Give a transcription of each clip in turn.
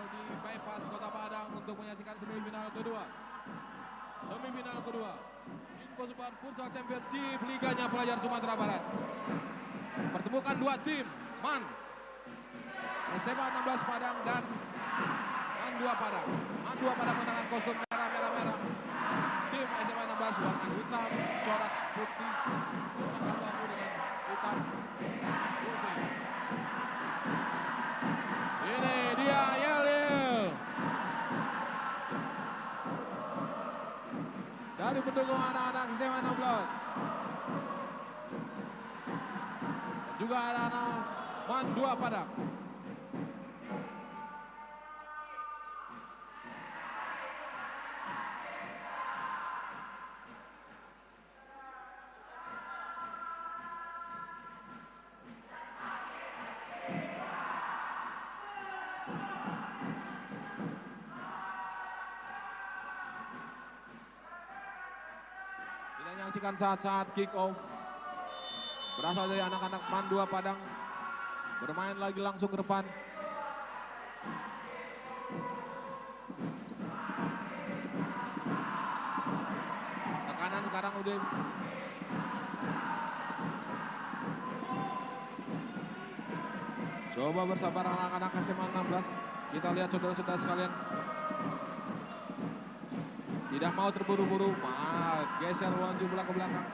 di Bypass Kota Padang untuk menyaksikan semifinal kedua. Semifinal kedua Info Super Futsal Championship Liganya Pelajar Sumatera Barat. Pertemukan dua tim, MAN SMA 16 Padang dan MAN 2 Padang. MAN 2 Padang mengenakan kostum merah. Tim SMA 16 warna hitam, corak putih, corak abu-abu dengan hitam dan putih. Ini dia yel-yel dari pendukung anak-anak SMA 16. Dan juga anak-anak MAN 2 Padang. Kita menyaksikan saat-saat kick off berasal dari anak-anak MAN 2 Padang bermain lagi langsung ke depan. Tekanan sekarang udah coba bersabar anak-anak SMA 16. Kita lihat saudara-saudara sekalian. Tidak mau terburu-buru, geser laju bola ke belakang.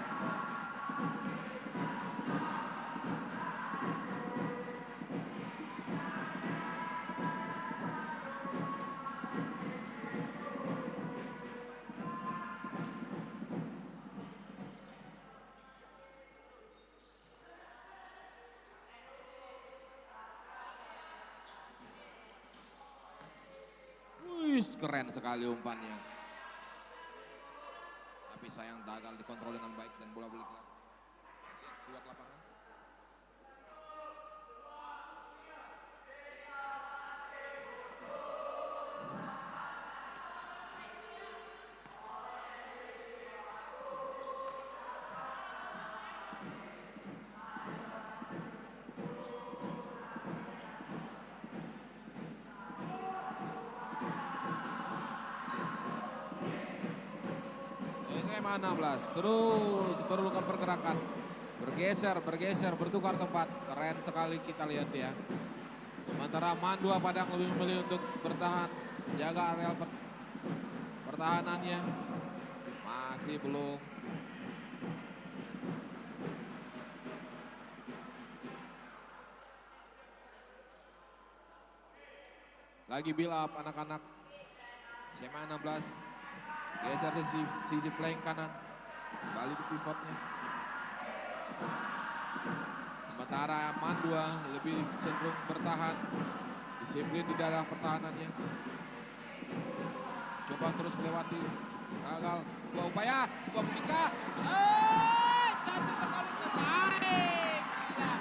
Wih, keren sekali umpannya. Tapi sayang gagal dikontrol dengan baik dan bola boleh keluar lapangan. SMA 16 terus perlukan pergerakan, bergeser, bertukar tempat. Keren sekali kita lihat ya. Sementara MAN 2 Padang lebih memilih untuk bertahan, jaga areal pertahanannya. Masih belum. Lagi build up anak-anak SMA 16. Geser sisi flank kanan, balik ke pivotnya. Sementara MAN 2 lebih cenderung bertahan, disiplin di daerah pertahanannya. Coba terus melewati, gagal. Sebuah upaya, sebuah mungkinkah? Cantik sekali, naik, gila.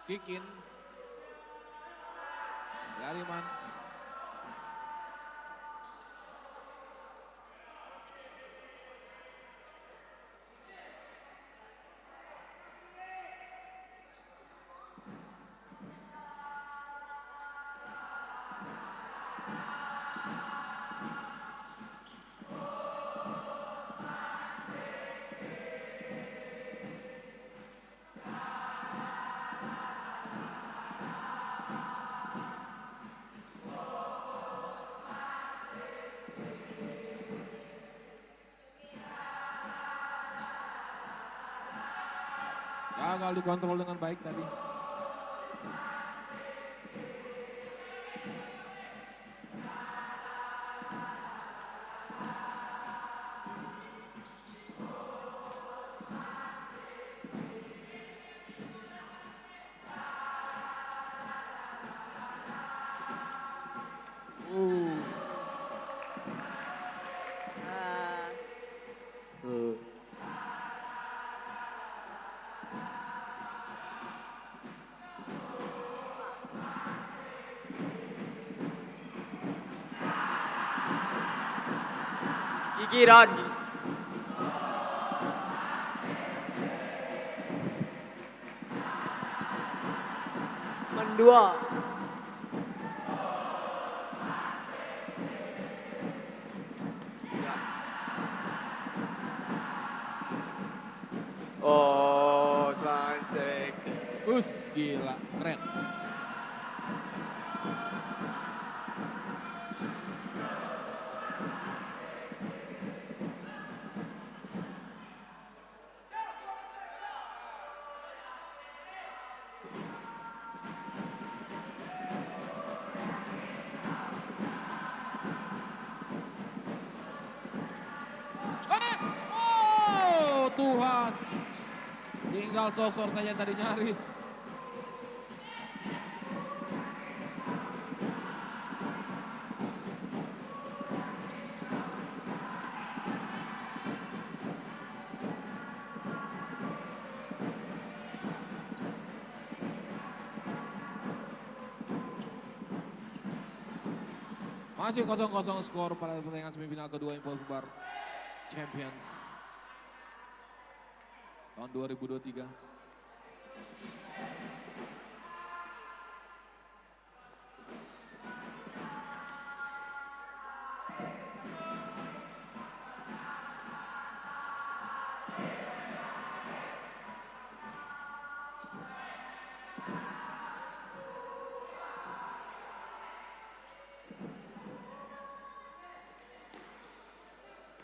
Kick in dari MAN. Gagal dikontrol dengan baik tadi. Kirani. Mendua. Oh, Swansea. Gila, keren. Oh Tuhan, tinggal sosor saja tadi nyaris. Masih 0-0 skor pada pertandingan semifinal kedua Info Bar Champions tahun 2023.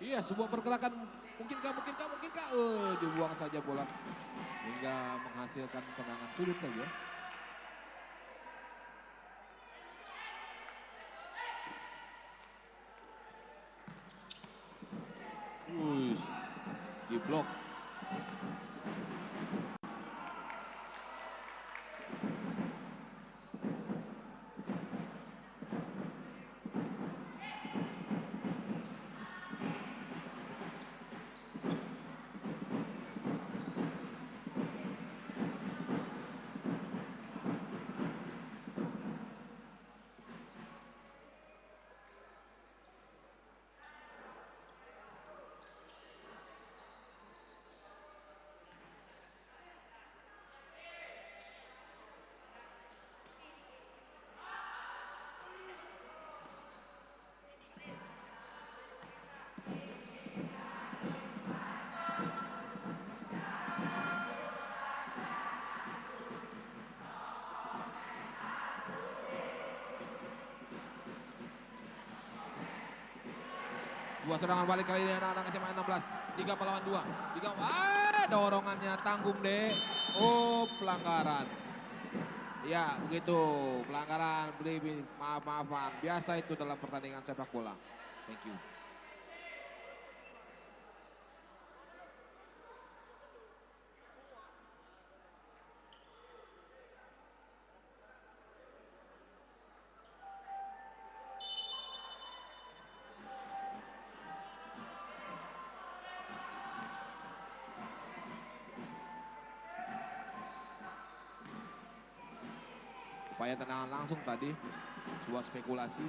Iya, sebuah pergerakan mungkinkah, dibuang saja bola hingga menghasilkan tendangan sulit saja. Di blok. Buat serangan balik kali ini anak-anak SMA 16. 3 melawan 2. 3, dorongannya tanggung deh. Oh, pelanggaran. Ya, begitu. Pelanggaran, maaf-maafan. Biasa itu dalam pertandingan sepak bola. Thank you. Upaya tendangan langsung tadi, sebuah spekulasi.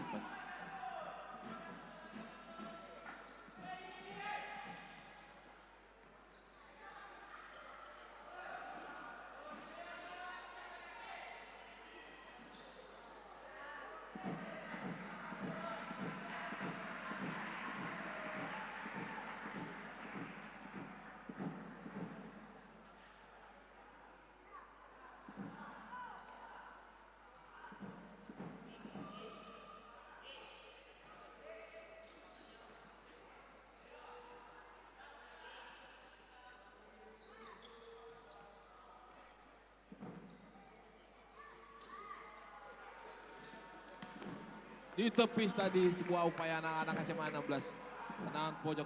Ditepis tadi sebuah upaya anak-anak SMA 16. Tendangan pojok.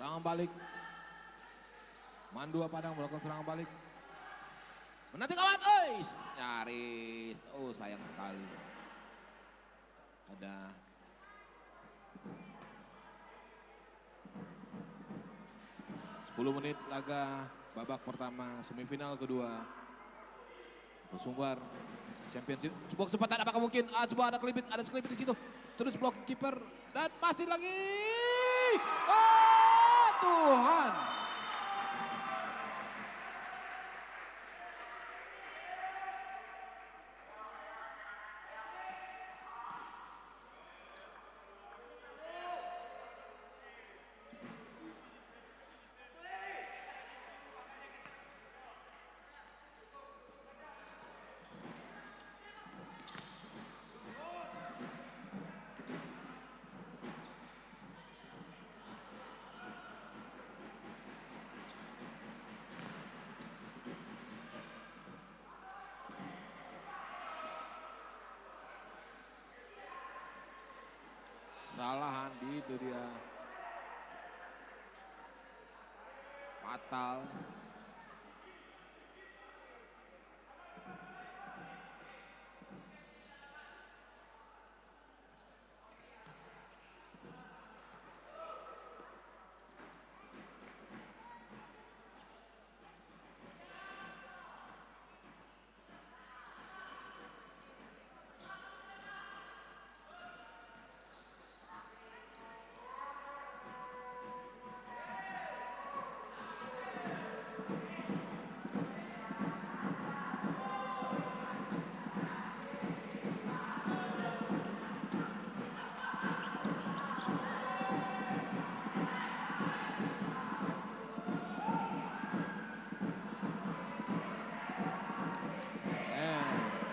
Serangan balik. Mandua Padang melakukan serangan balik. Menanti kawan, nyaris. Oh, sayang sekali. Ada 10 menit laga babak pertama semifinal kedua. Sumbar Championship. Sebuah kesempatan apakah mungkin? Sebuah ada sekelibit di situ. Terus blok kiper dan masih lagi. Tuhan. Salah Andi, itu dia. Fatal.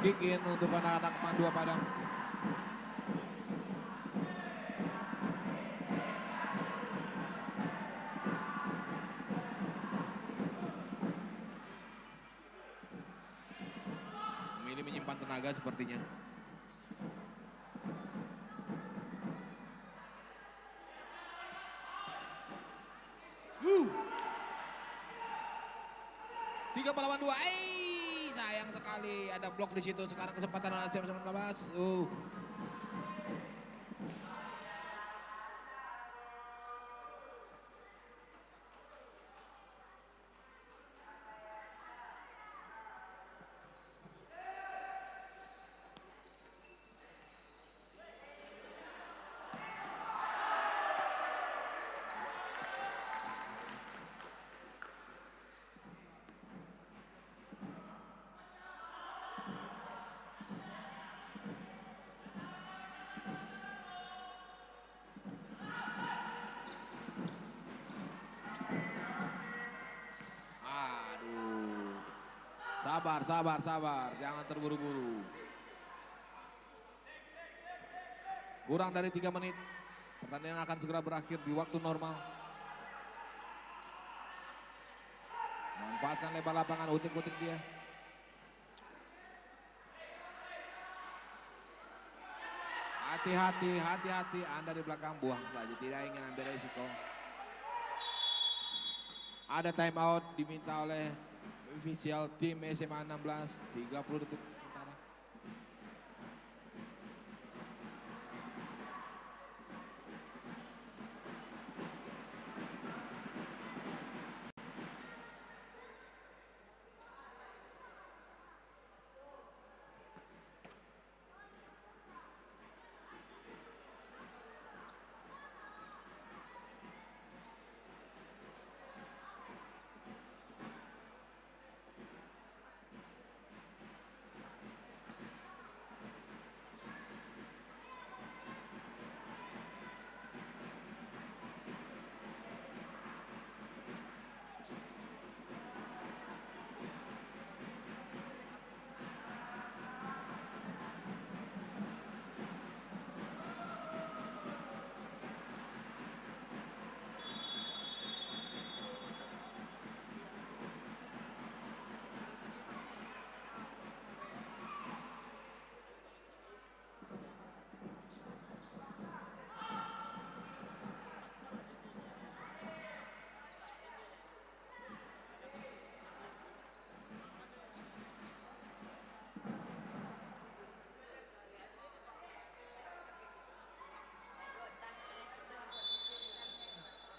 Kick in untuk anak-anak Mandua Padang. Memilih menyimpan tenaga sepertinya. Tiga lawan 2. Sayang sekali ada blok di situ. Sekarang kesempatan anak jam 19. Sabar, jangan terburu-buru. Kurang dari 3 menit, pertandingan akan segera berakhir di waktu normal. Manfaatkan lebar lapangan, utik-utik dia. Hati-hati, Anda di belakang buang saja, tidak ingin ambil resiko. Ada time out diminta oleh official tim SMA 16, 30 detik sementara.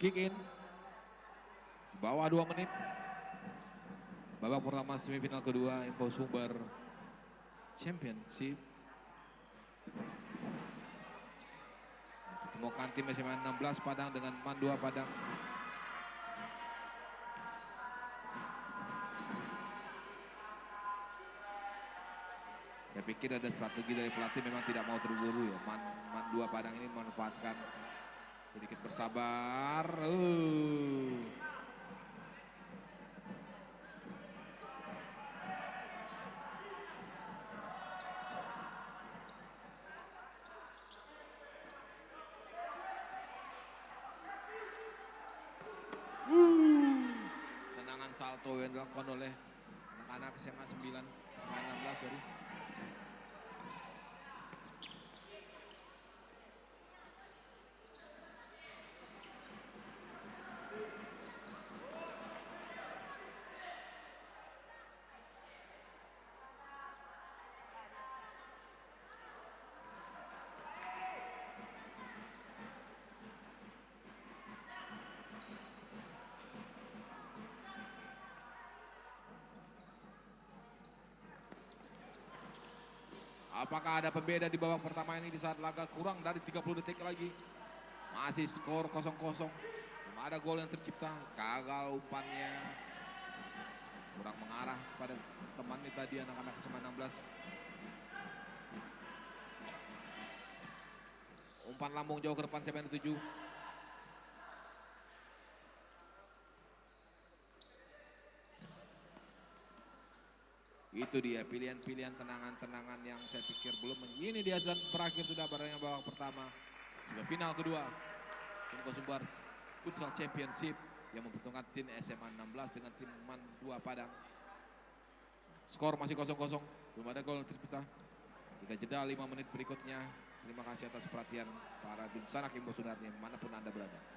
Kick in. Bawah 2 menit. Babak pertama semifinal kedua Info Sumber Championship. Pertemukan tim SMA 16 Padang dengan MAN 2 Padang. Saya pikir ada strategi dari pelatih, memang tidak mau terburu ya. MAN 2 Padang ini memanfaatkan sedikit bersabar. Tendangan salto yang dilakukan oleh anak-anak SMA 9, SMA 16 sorry. Apakah ada pembeda di babak pertama ini di saat laga kurang dari 30 detik lagi? Masih skor 0-0. Belum ada gol yang tercipta. Gagal umpannya. Kurang mengarah kepada temannya tadi anak-anak SMA 16. Umpan lambung jauh ke depan CPN 7. Itu dia pilihan-pilihan tendangan-tendangan yang saya pikir belum. Ini dia dan berakhir sudah barangnya babak pertama. Semifinal kedua Info Sumber Futsal Championship yang mempertemukan tim SMA 16 dengan tim MAN 2 Padang. Skor masih 0-0. Belum ada gol tercipta. Kita jeda 5 menit berikutnya. Terima kasih atas perhatian para Dunsanak Info Sundarnya manapun Anda berada.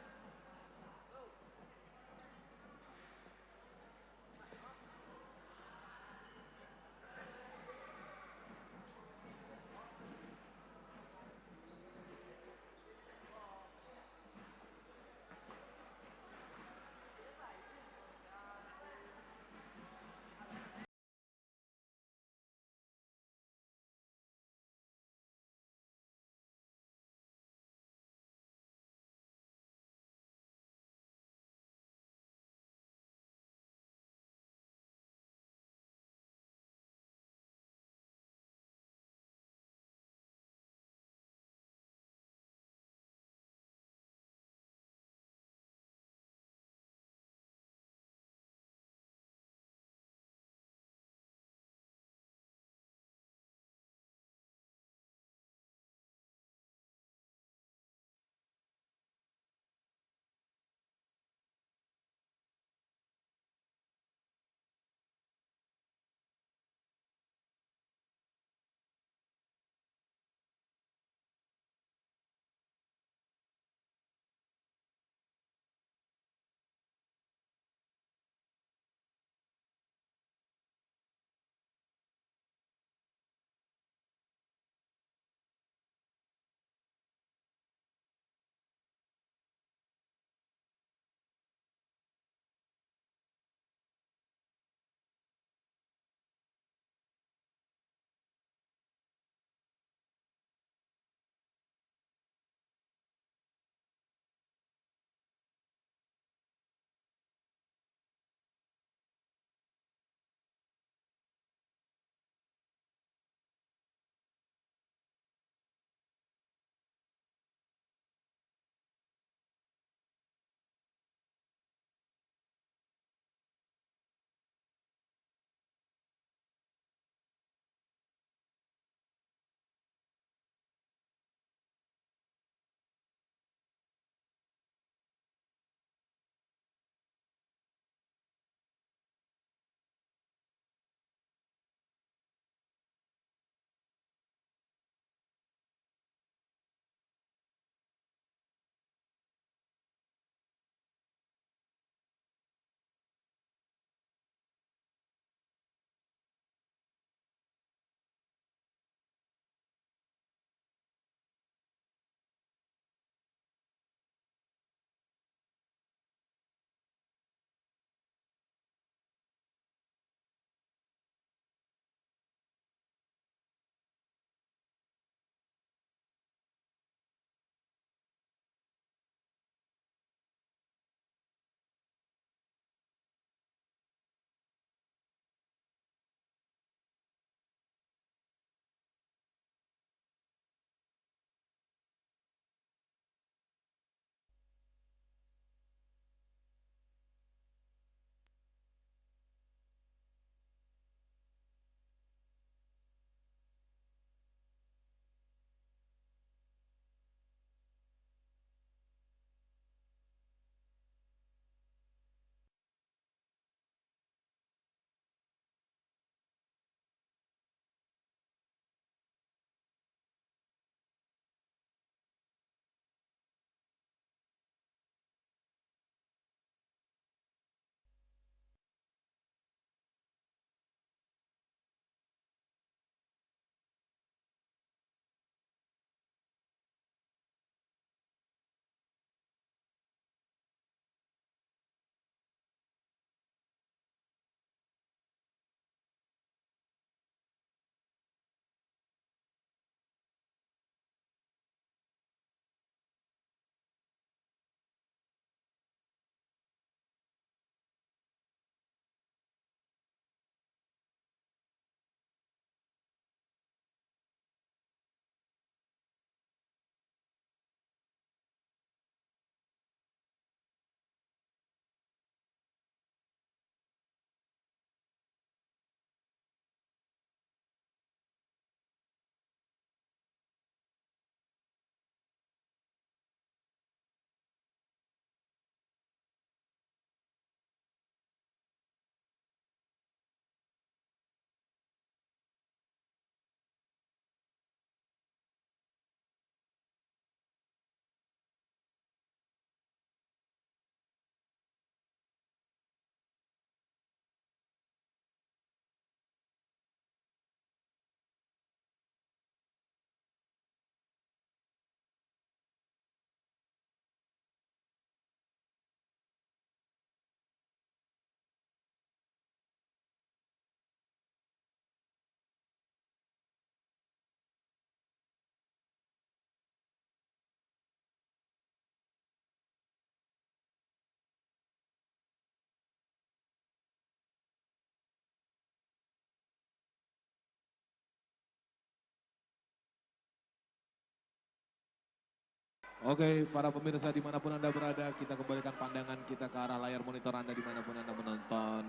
Oke, para pemirsa dimanapun Anda berada, kita kembalikan pandangan kita ke arah layar monitor Anda dimanapun Anda menonton.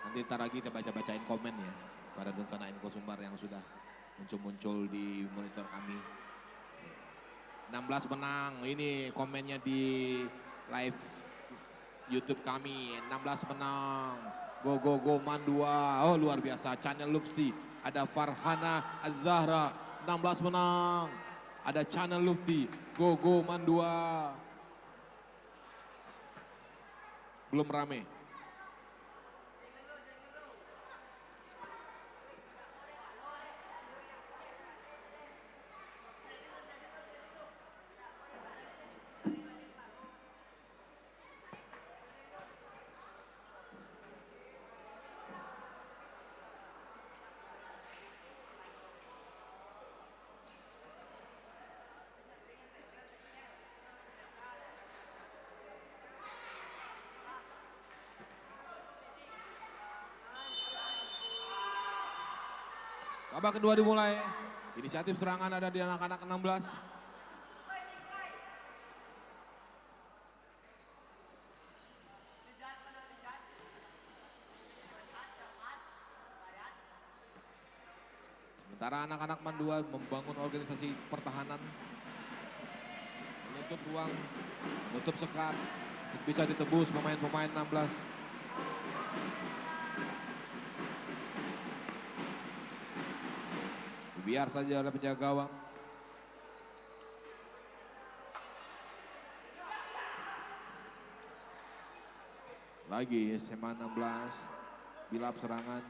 Nanti ntar lagi kita baca-bacain komen ya, para Dunsana Info Sumbar yang sudah muncul-muncul di monitor kami. 16 menang, ini komennya di live YouTube kami, 16 menang. Go go go Mandua, oh luar biasa, Channel Lufti, ada Farhana Az-Zahra, 16 menang. Ada Channel Lufti, go go Mandua. Belum rame. Babak kedua dimulai. Inisiatif serangan ada di anak-anak 16. Sementara anak-anak Mandua membangun organisasi pertahanan. Menutup ruang, menutup sekat untuk bisa ditebus pemain-pemain 16. Biar saja oleh penjaga gawang. Lagi SMA 16, bilap serangan.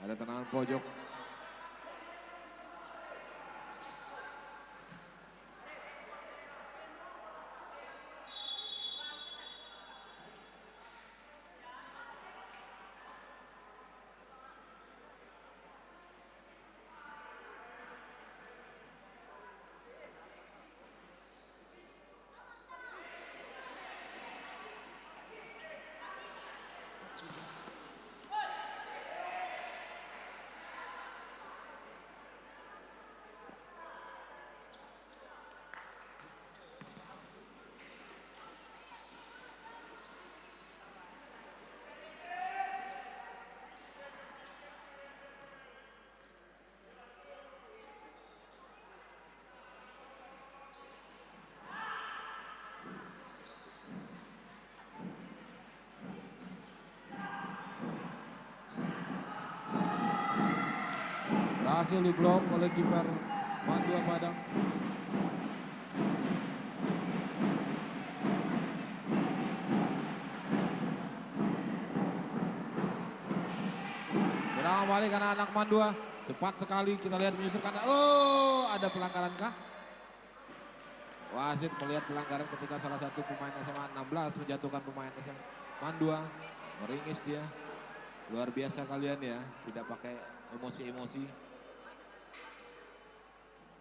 Ada tendangan pojok. Berhasil diblok oleh kiper Mandua Padang. Serangan balik karena anak Mandua. Cepat sekali kita lihat menyusul karena oh ada pelanggaran kah? Wasit melihat pelanggaran ketika salah satu pemain SMA 16 menjatuhkan pemain SMA Mandua. Meringis dia. Luar biasa kalian ya, tidak pakai emosi-emosi.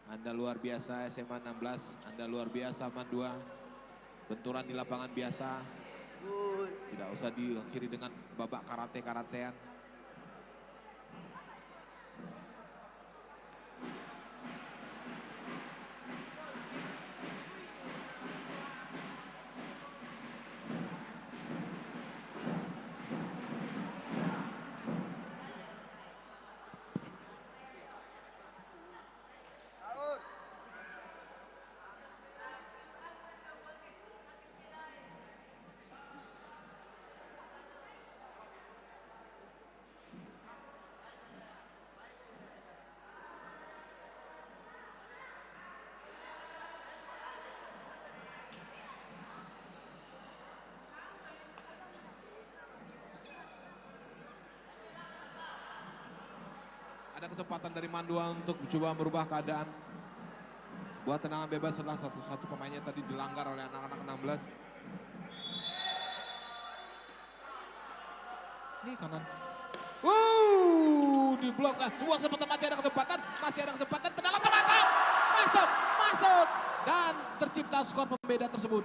Anda luar biasa SMA 16, Anda luar biasa Mandua. Benturan di lapangan biasa. Tidak usah diakhiri dengan babak karate-karatean. Ada kesempatan dari Mandua untuk coba merubah keadaan. Buat tendangan bebas setelah satu pemainnya tadi dilanggar oleh anak-anak 16. Ini kanan. Diblok. Sebuah kesempatan, masih ada kesempatan, tendangan mantap. Masuk. Dan tercipta skor pembeda tersebut.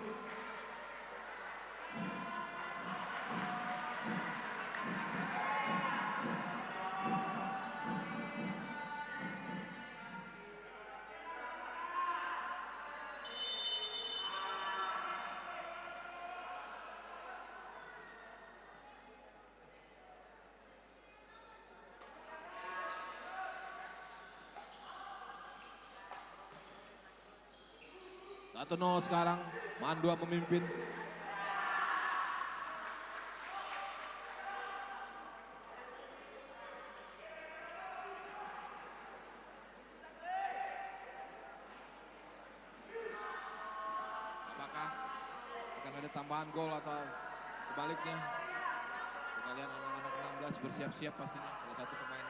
1-0 sekarang, Mandua memimpin. Apakah akan ada tambahan gol atau sebaliknya? Kita lihat anak-anak 16 bersiap-siap pastinya, salah satu pemainnya.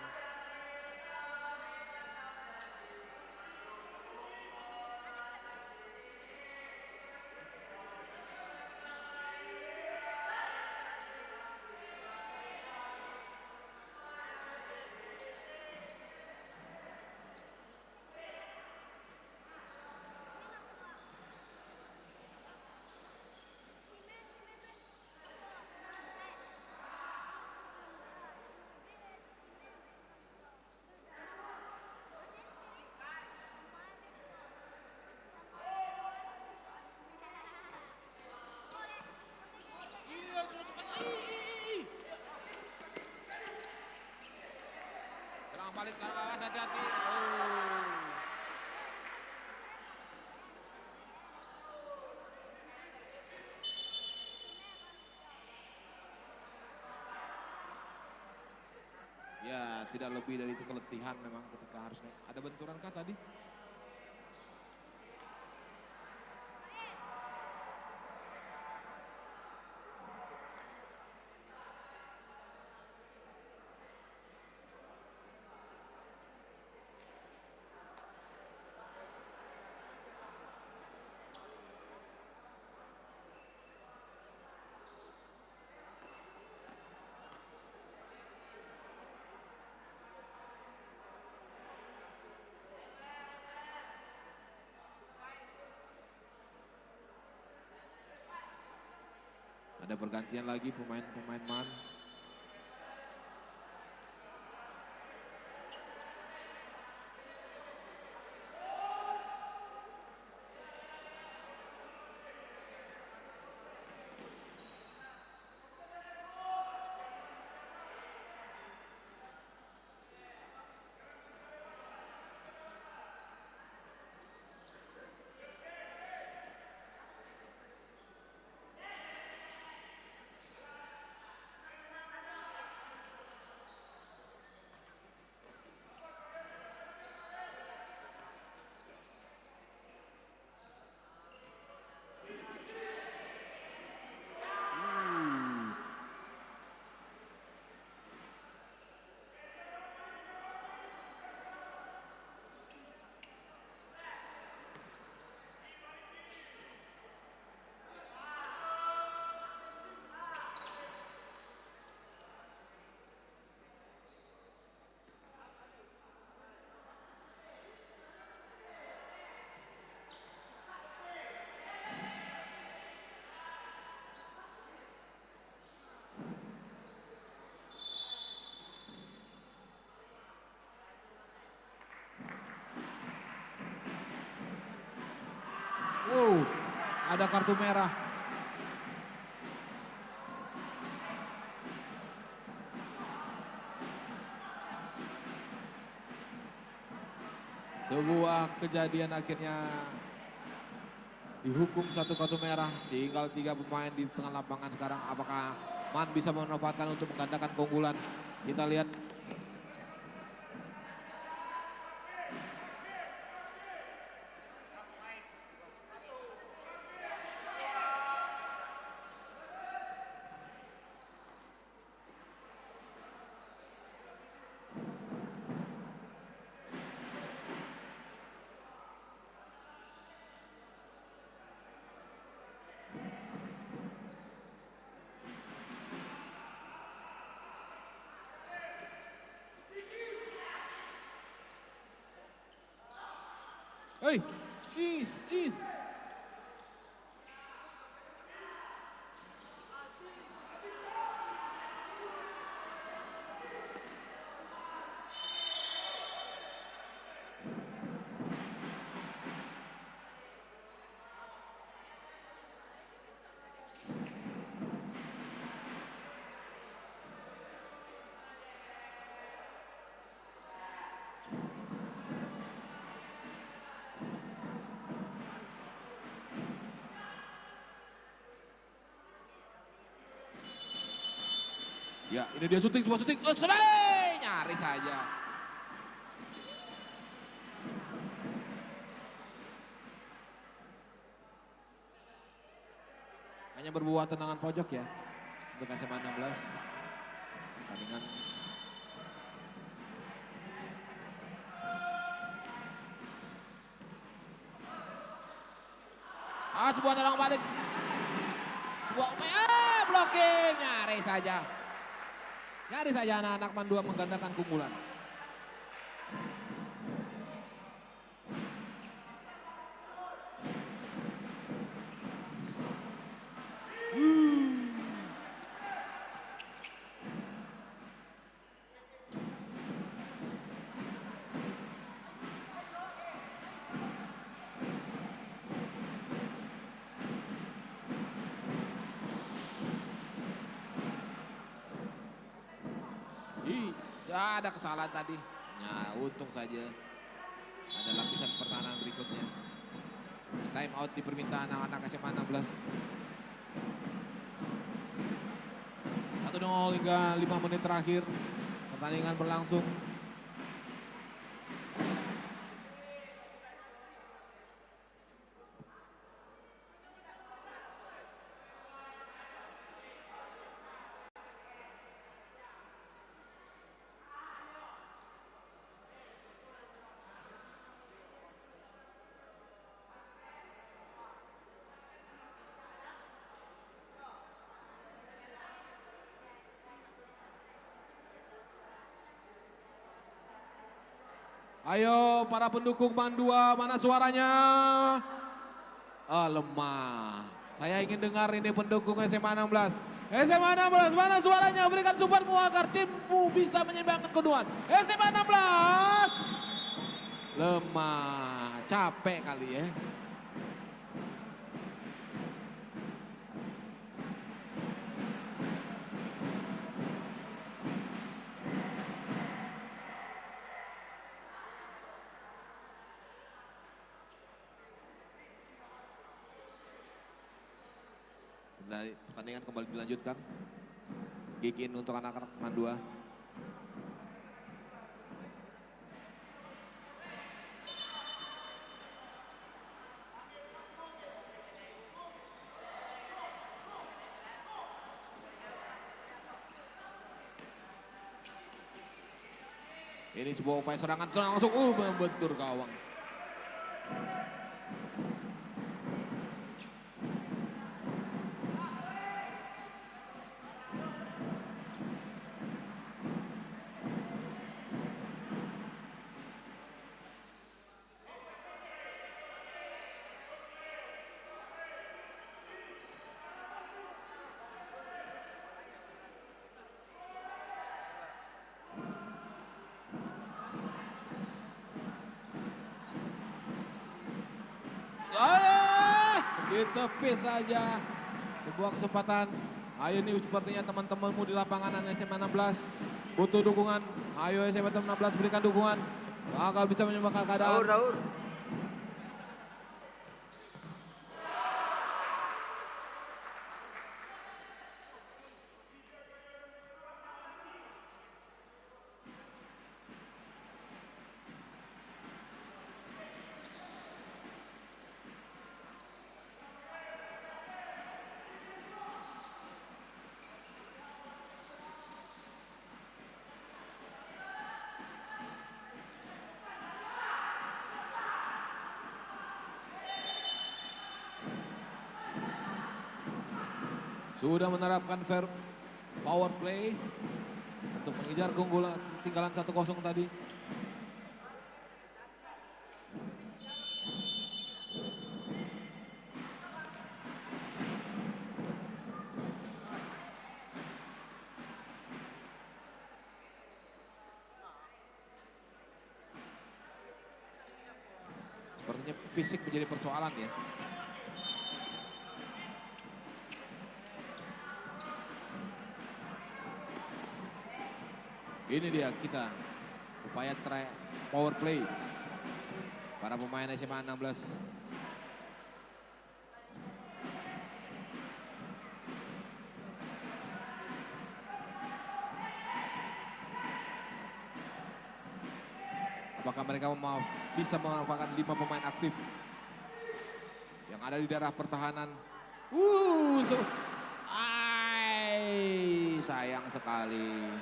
Serang balik sekarang, awas hati-hati. Ya, tidak lebih dari itu keletihan memang ketika harus naik. Ada benturan kah tadi? Ada pergantian lagi pemain-pemain Man. Wow, ada kartu merah. Sebuah kejadian akhirnya dihukum satu kartu merah. Tinggal 3 pemain di tengah lapangan sekarang. Apakah Man bisa memanfaatkan untuk menggandakan keunggulan? Kita lihat. Hey, is. Ya, ini dia syuting, sebuah syuting. Nyaris saja. Hanya berbuah tendangan pojok ya untuk SMA 16. Pertandingan sebuah tendangan balik. Sebuah blocking, nyaris saja. Nyaris saja anak-anak Man 2 menggandakan keunggulan. Ya, ada kesalahan tadi. Ya, untung saja ada lapisan pertahanan berikutnya. Time out di permintaan anak-anak SMA 16. 1-0 hingga 5 menit terakhir. Pertandingan berlangsung. Ayo para pendukung Man 2, mana suaranya? Lemah. Saya ingin dengar ini pendukung SMA 16. SMA 16, mana suaranya? Berikan supportmu agar timmu bisa menyeimbangkan kedudukan. SMA 16. Lemah, capek kali ya. Dari pertandingan kembali dilanjutkan. Kick in untuk anak-anak Man 2. Ini sebuah upaya serangan langsung membentur gawang. Ditepis saja. Sebuah kesempatan. Ayo nih sepertinya teman-temanmu di lapangan SMA 16 butuh dukungan. Ayo SMA 16 berikan dukungan agar bisa menyumbangkan keadaan. Raur. Sudah menerapkan fair power play untuk mengejar keunggulan ketinggalan 1-0 tadi. Sepertinya fisik menjadi persoalan ya. Ini dia kita upaya power play para pemain SMA 16. Apakah mereka bisa memanfaatkan 5 pemain aktif yang ada di daerah pertahanan? Sayang sekali.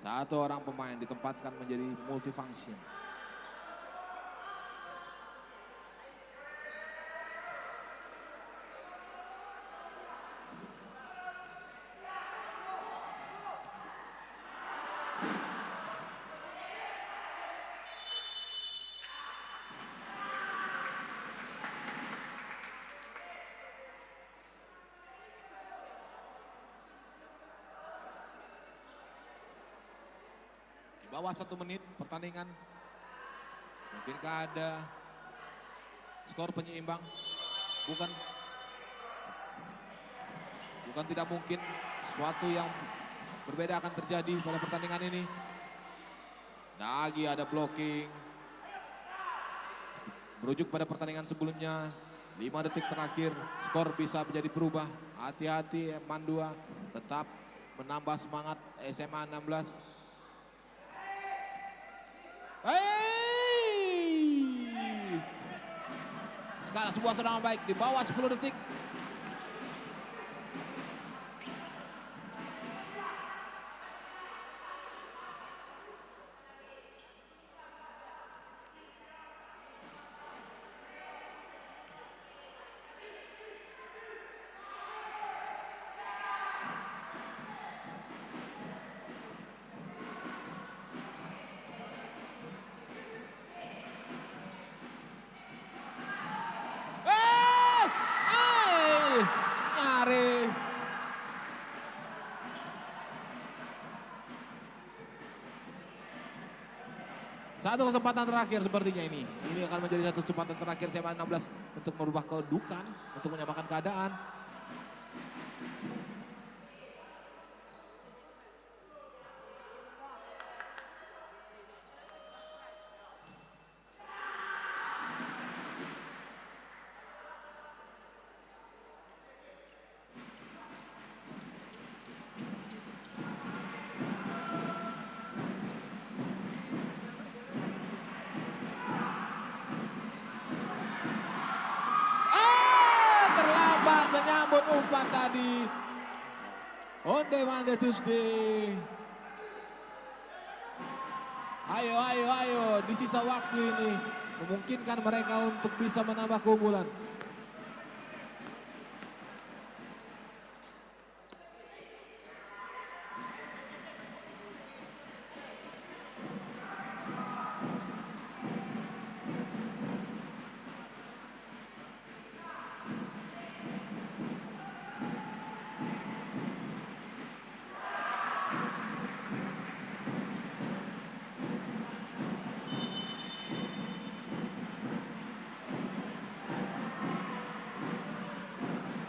Satu orang pemain ditempatkan menjadi multifunction. Bawah 1 menit pertandingan. Mungkinkah ada skor penyeimbang? Bukan tidak mungkin. Suatu yang berbeda akan terjadi pada pertandingan ini. Lagi ada blocking. Merujuk pada pertandingan sebelumnya. 5 detik terakhir skor bisa menjadi berubah. Hati-hati Mandua tetap menambah semangat SMA 16. Sekarang sebuah serangan baik di bawah 10 detik. Nyaris. Satu kesempatan terakhir sepertinya ini. Ini akan menjadi satu kesempatan terakhir SMA 16 untuk merubah kedudukan, untuk menyamakan keadaan. Menyambut umpan tadi. Onde Mande Tuesday. Ayo. Di sisa waktu ini memungkinkan mereka untuk bisa menambah keunggulan.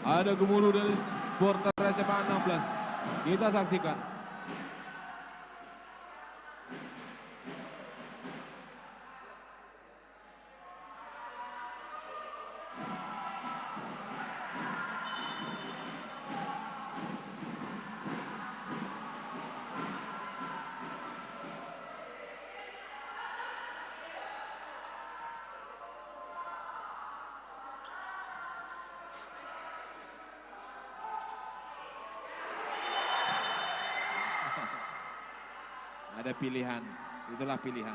Ada gemuruh dari supporter SMA 16. Kita saksikan. Ada pilihan, itulah pilihan.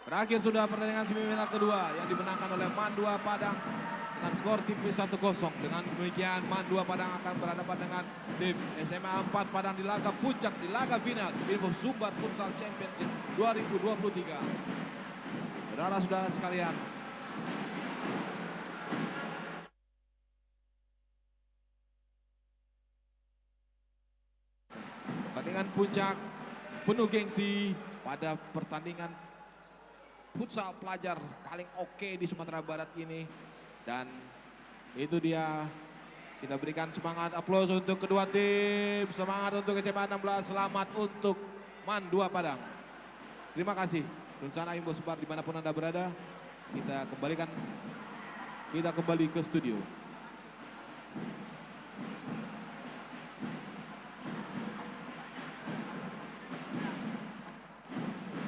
Berakhir sudah pertandingan semifinal kedua yang dimenangkan oleh Mandua Padang dengan skor tipis 1-0. Dengan demikian Mandua Padang akan berhadapan dengan tim SMA 4 Padang di laga puncak, di laga final Info Sumbar Futsal Championship 2023. Saudara-saudara sekalian, pertandingan puncak penuh gengsi pada pertandingan futsal pelajar paling oke di Sumatera Barat ini. Dan itu dia, kita berikan semangat aplaus untuk kedua tim, semangat untuk SMA 16, selamat untuk MAN 2 Padang. Terima kasih. Nun sana Imbo Subar dimanapun Anda berada, kita kembali ke studio.